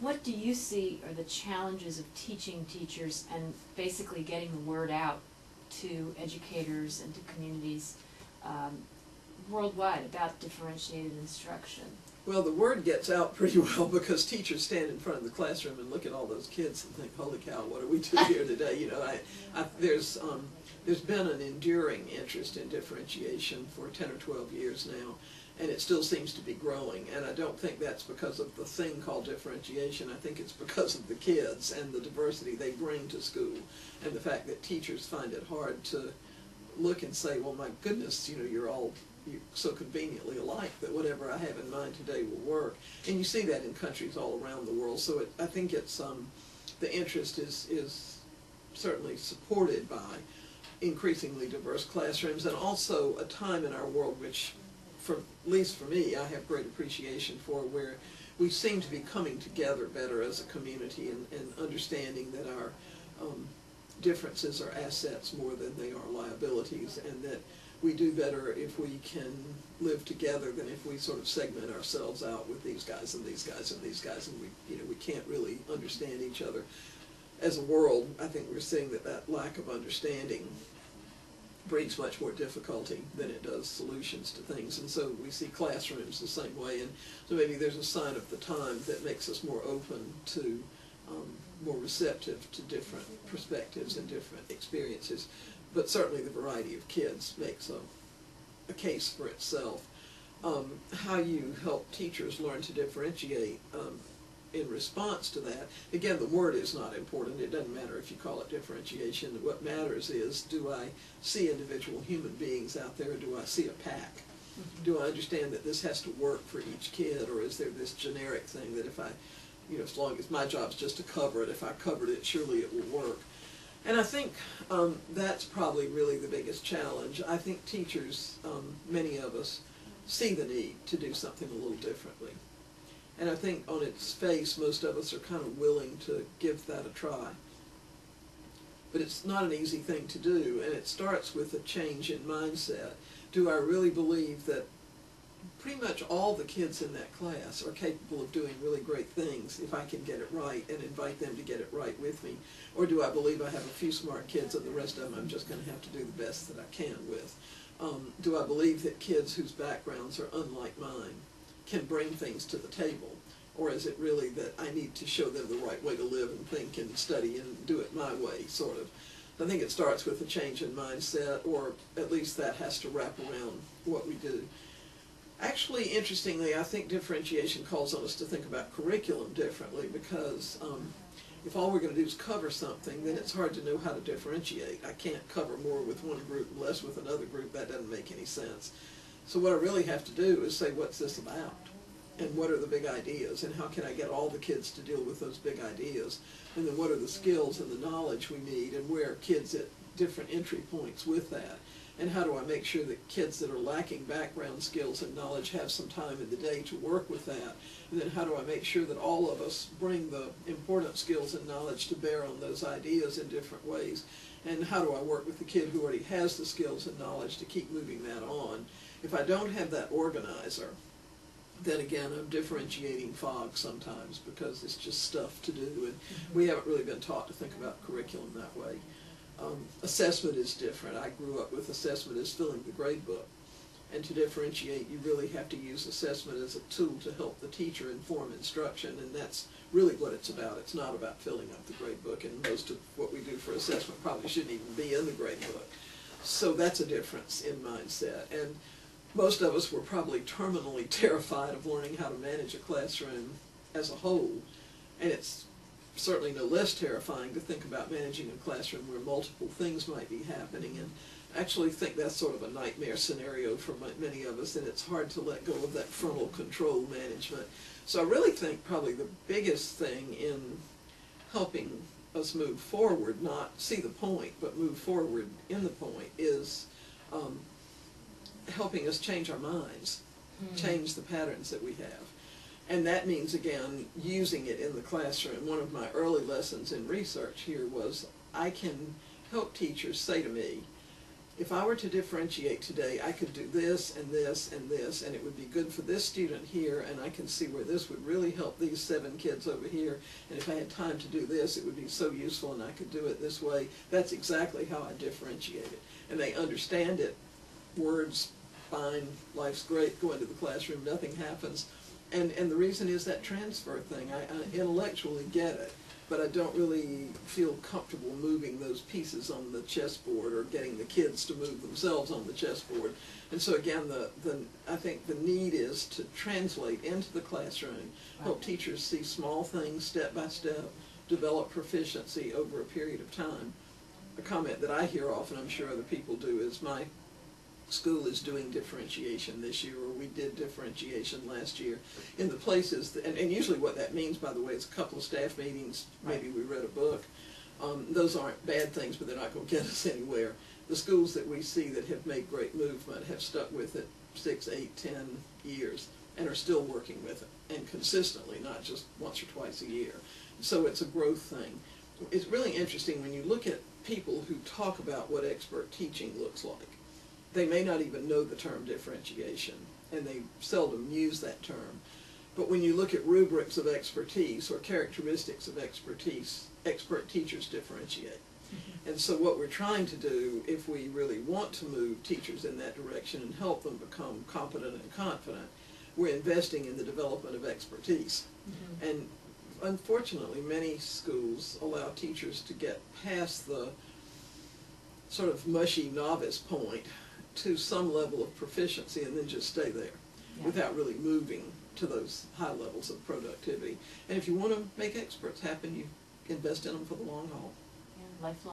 what do you see are the challenges of teaching teachers and basically getting the word out to educators and to communities worldwide about differentiated instruction? Well, the word gets out pretty well because teachers stand in front of the classroom and look at all those kids and think, "Holy cow, what are we doing here today?" You know, there's been an enduring interest in differentiation for 10 or 12 years now, and it still seems to be growing. And I don't think that's because of the thing called differentiation. I think it's because of the kids and the diversity they bring to school, and the fact that teachers find it hard to look and say, "Well, my goodness, you know, you're so conveniently alike that whatever I have in mind today will work." And you see that in countries all around the world. So I think it's the interest is certainly supported by increasingly diverse classrooms, and also a time in our world which, at least for me, I have great appreciation for, where we seem to be coming together better as a community and understanding that our differences are assets more than they are liabilities, and that we do better if we can live together than if we sort of segment ourselves out with these guys and these guys and these guys, and we can't really understand each other. As a world, I think we're seeing that lack of understanding brings much more difficulty than it does solutions to things, and so we see classrooms the same way, and so maybe there's a sign of the time that makes us more open to, more receptive to different perspectives and different experiences. But certainly the variety of kids makes a case for itself. How you help teachers learn to differentiate in response to that, again, the word is not important. It doesn't matter if you call it differentiation. What matters is, do I see individual human beings out there, or do I see a pack? Do I understand that this has to work for each kid, or is there this generic thing that if I, as long as my job's just to cover it, if I covered it, surely it will work? And I think that's probably really the biggest challenge. I think teachers, many of us, see the need to do something a little differently. And I think on its face, most of us are kind of willing to give that a try. But it's not an easy thing to do, and it starts with a change in mindset. Do I really believe that pretty much all the kids in that class are capable of doing really great things if I can get it right and invite them to get it right with me? Or do I believe I have a few smart kids and the rest of them I'm just going to have to do the best that I can with? Do I believe that kids whose backgrounds are unlike mine can bring things to the table? Or is it really that I need to show them the right way to live and think and study and do it my way, sort of? I think it starts with a change in mindset, or at least that has to wrap around what we do. Actually, interestingly, I think differentiation calls on us to think about curriculum differently, because if all we're going to do is cover something, then it's hard to know how to differentiate. I can't cover more with one group and less with another group. That doesn't make any sense. So what I really have to do is say, what's this about? And what are the big ideas? And how can I get all the kids to deal with those big ideas? And then what are the skills and the knowledge we need, and where are kids at different entry points with that? And how do I make sure that kids that are lacking background skills and knowledge have some time in the day to work with that? And then how do I make sure that all of us bring the important skills and knowledge to bear on those ideas in different ways? And how do I work with the kid who already has the skills and knowledge to keep moving that on? If I don't have that organizer, then again, I'm differentiating fog sometimes, because it's just stuff to do, and we haven't really been taught to think about curriculum that way. Assessment is different. I grew up with assessment as filling the grade book, and to differentiate, you really have to use assessment as a tool to help the teacher inform instruction, and that's really what it's about. It's not about filling up the grade book, and most of what we do for assessment probably shouldn't even be in the grade book. So that's a difference in mindset. And most of us were probably terminally terrified of learning how to manage a classroom as a whole, and it's certainly no less terrifying to think about managing a classroom where multiple things might be happening, and I actually think that's sort of a nightmare scenario for many of us, and it's hard to let go of that frontal control management. So I really think probably the biggest thing in helping us move forward, not see the point, but move forward in the point, is helping us change our minds, change the patterns that we have. And that means, again, using it in the classroom. One of my early lessons in research here was I can help teachers say to me, if I were to differentiate today, I could do this and this and this, and it would be good for this student here, and I can see where this would really help these 7 kids over here, and if I had time to do this, it would be so useful and I could do it this way. That's exactly how I differentiate it. And they understand it. Words, fine, life's great, go into the classroom, nothing happens. And the reason is that transfer thing. I intellectually get it, but I don't really feel comfortable moving those pieces on the chessboard or getting the kids to move themselves on the chessboard. And so again, I think the need is to translate into the classroom, help teachers see small things step by step, develop proficiency over a period of time. A comment that I hear often, I'm sure other people do, is my school is doing differentiation this year, or we did differentiation last year in the places that, and usually what that means, by the way, is a couple of staff meetings, maybe we read a book. Those aren't bad things, but they're not going to get us anywhere. The schools that we see that have made great movement have stuck with it 6, 8, 10 years and are still working with it, and consistently, not just once or twice a year. So it's a growth thing. It's really interesting when you look at people who talk about what expert teaching looks like. They may not even know the term differentiation, and they seldom use that term. But when you look at rubrics of expertise or characteristics of expertise, expert teachers differentiate. Mm-hmm. And so what we're trying to do, if we really want to move teachers in that direction and help them become competent and confident, we're investing in the development of expertise. Mm-hmm. And unfortunately, many schools allow teachers to get past the sort of mushy novice point to some level of proficiency and then just stay there without really moving to those high levels of productivity. And if you want to make experts happen, you invest in them for the long haul. Yeah, lifelong.